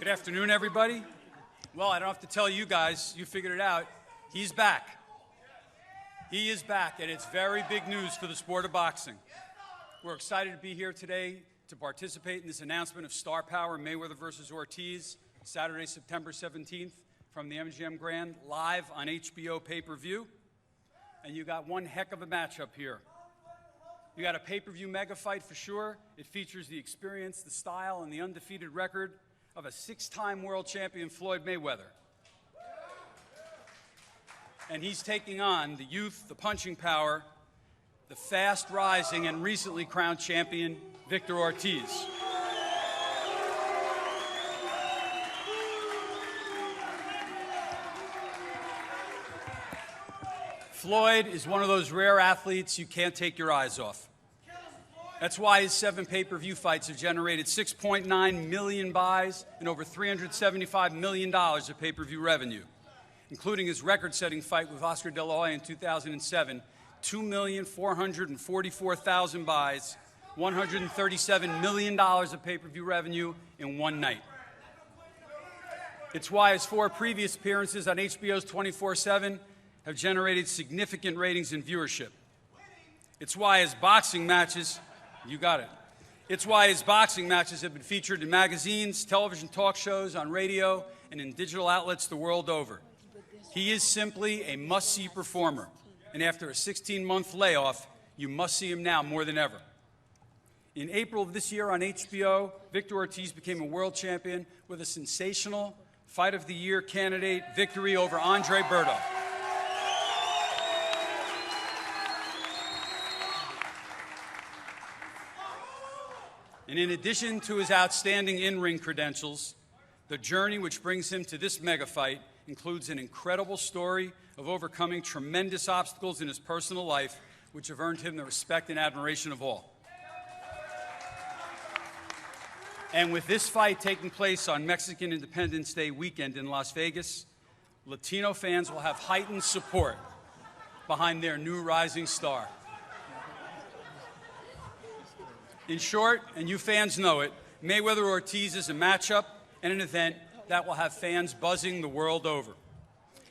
Good afternoon, everybody. Well, I don't have to tell you guys, you figured it out. He's back. He is back, and it's very big news for the sport of boxing. We're excited to be here today to participate in this announcement of star power Mayweather versus Ortiz, Saturday, September 17th, from the MGM Grand, live on HBO pay-per-view. And you got one heck of a matchup here. You got a pay-per-view mega fight for sure. It features the experience, the style, and the undefeated record of a six-time world champion, Floyd Mayweather. And he's taking on the youth, the punching power, the fast-rising and recently crowned champion, Victor Ortiz. Floyd is one of those rare athletes you can't take your eyes off. That's why his 7 pay-per-view fights have generated 6.9 million buys and over $375 million of pay-per-view revenue, including his record-setting fight with Oscar De La Hoya in 2007, 2,444,000 buys, $137 million of pay-per-view revenue in one night. It's why his 4 previous appearances on HBO's 24/7 have generated significant ratings and viewership. It's why his boxing matches, you got it. It's why his boxing matches have been featured in magazines, television talk shows, on radio, and in digital outlets the world over. He is simply a must-see performer, and after a 16-month layoff, you must see him now more than ever. In April of this year on HBO, Victor Ortiz became a world champion with a sensational Fight of the Year candidate victory over Andre Berto. And in addition to his outstanding in-ring credentials, the journey which brings him to this mega fight includes an incredible story of overcoming tremendous obstacles in his personal life, which have earned him the respect and admiration of all. And with this fight taking place on Mexican Independence Day weekend in Las Vegas, Latino fans will have heightened support behind their new rising star. In short, and you fans know it, Mayweather-Ortiz is a matchup and an event that will have fans buzzing the world over.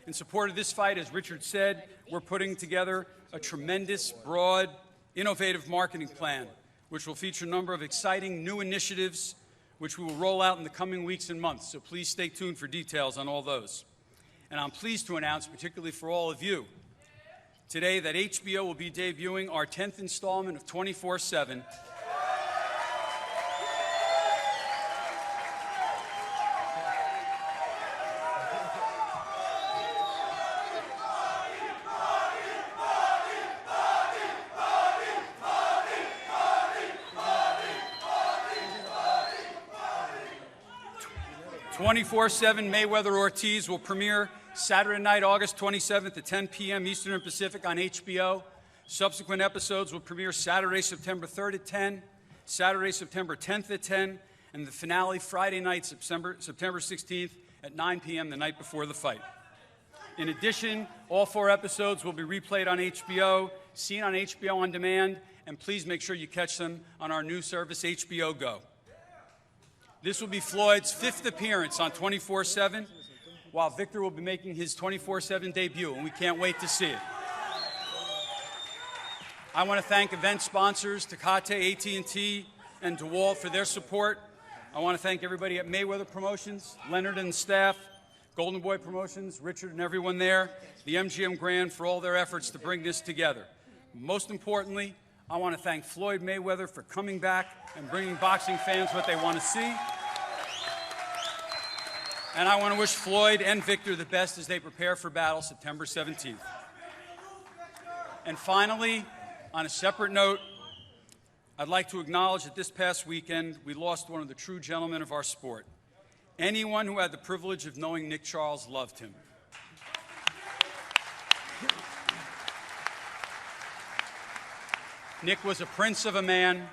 In support of this fight, as Richard said, we're putting together a tremendous, broad, innovative marketing plan, which will feature a number of exciting new initiatives, which we will roll out in the coming weeks and months. So please stay tuned for details on all those. And I'm pleased to announce, particularly for all of you, today that HBO will be debuting our 10th installment of 24/7, Mayweather-Ortiz will premiere Saturday night, August 27th at 10 p.m. Eastern and Pacific on HBO. Subsequent episodes will premiere Saturday, September 3rd at 10, Saturday, September 10th at 10, and the finale Friday night, September 16th at 9 p.m. the night before the fight. In addition, all 4 episodes will be replayed on HBO, seen on HBO On Demand, and please make sure you catch them on our new service, HBO Go. This will be Floyd's 5th appearance on 24/7, while Victor will be making his 24/7 debut, and we can't wait to see it. I want to thank event sponsors, Tecate, AT&T, and DeWalt for their support. I want to thank everybody at Mayweather Promotions, Leonard and staff, Golden Boy Promotions, Richard and everyone there, the MGM Grand for all their efforts to bring this together. Most importantly, I want to thank Floyd Mayweather for coming back and bringing boxing fans what they want to see. And I want to wish Floyd and Victor the best as they prepare for battle September 17th. And finally, on a separate note, I'd like to acknowledge that this past weekend we lost one of the true gentlemen of our sport. Anyone who had the privilege of knowing Nick Charles loved him. Nick was a prince of a man,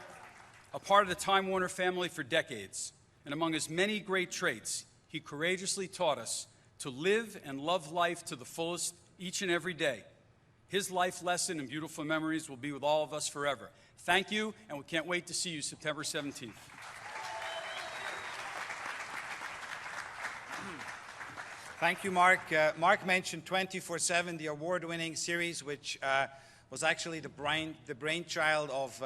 a part of the Time Warner family for decades, and among his many great traits, he courageously taught us to live and love life to the fullest each and every day. His life lesson and beautiful memories will be with all of us forever. Thank you, and we can't wait to see you September 17th. Thank you, Mark. Mark mentioned 24/7, the award-winning series, which was actually the brainchild of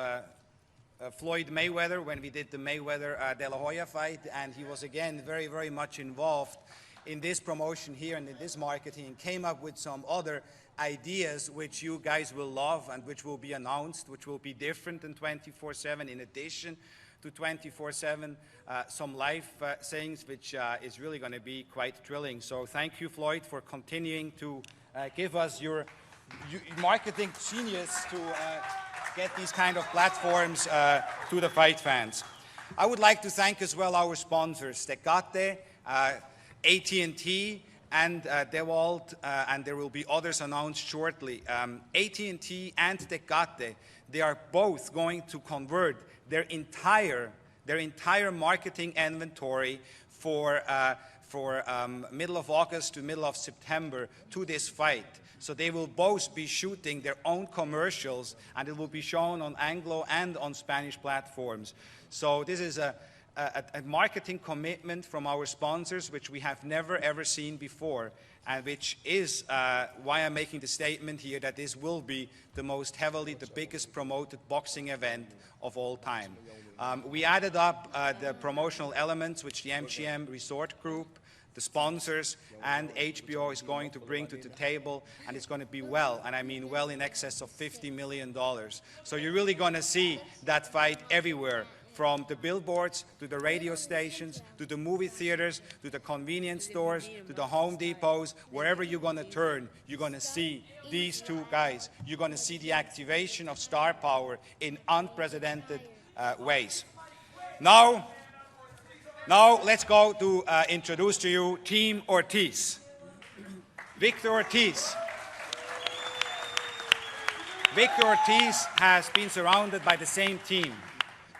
Floyd Mayweather when we did the Mayweather-De La Hoya fight, and he was again very, very much involved in this promotion here and in this marketing, and came up with some other ideas which you guys will love and which will be announced, which will be different than 24/7 in addition to 24/7, some live things, which is really going to be quite thrilling. So thank you, Floyd, for continuing to give us your marketing genius to get these kind of platforms to the fight fans. I would like to thank as well our sponsors, Tecate, AT&T, and DeWalt, and there will be others announced shortly. AT&T and Tecate, they are both going to convert their entire marketing inventory for middle of August to middle of September to this fight. So they will both be shooting their own commercials, and it will be shown on Anglo and on Spanish platforms. So this is a marketing commitment from our sponsors, which we have never ever seen before, and which is why I'm making the statement here that this will be the biggest promoted boxing event of all time. We added up the promotional elements which the MGM Resort Group, the sponsors, and HBO is going to bring to the table, and it's going to be well, and I mean well in excess of $50 million. So you're really going to see that fight everywhere, from the billboards to the radio stations, to the movie theaters, to the convenience stores, to the Home Depots. Wherever you're going to turn, you're going to see these two guys. You're going to see the activation of star power in unprecedented ways. Now let's go to introduce to you Team Ortiz. Victor Ortiz. Victor Ortiz has been surrounded by the same team.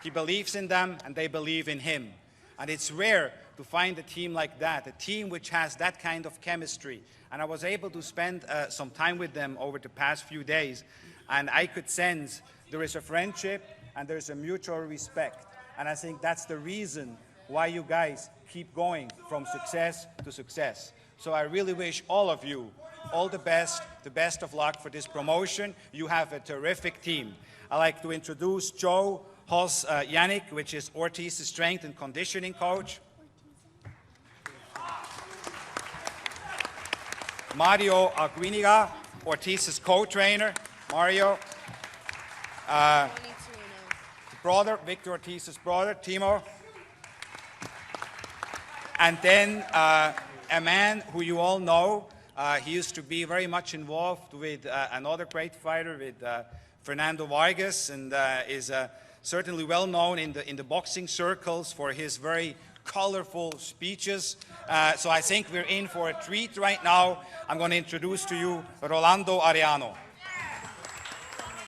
He believes in them, and they believe in him. And it's rare to find a team like that, a team which has that kind of chemistry. And I was able to spend some time with them over the past few days, and I could sense there is a friendship and there's a mutual respect. And I think that's the reason why you guys keep going from success to success. So I really wish all of you all the best of luck for this promotion. You have a terrific team. I'd like to introduce Joe Hos Yannick, which is Ortiz's strength and conditioning coach. Mario Aguiniga, Ortiz's co-trainer. Mario. Brother, Victor Ortiz's brother, Timo. And then a man who you all know, he used to be very much involved with another great fighter, with Fernando Vargas, and is certainly well known in the boxing circles for his very colorful speeches. So I think we're in for a treat right now. I'm going to introduce to you Rolando Arellano.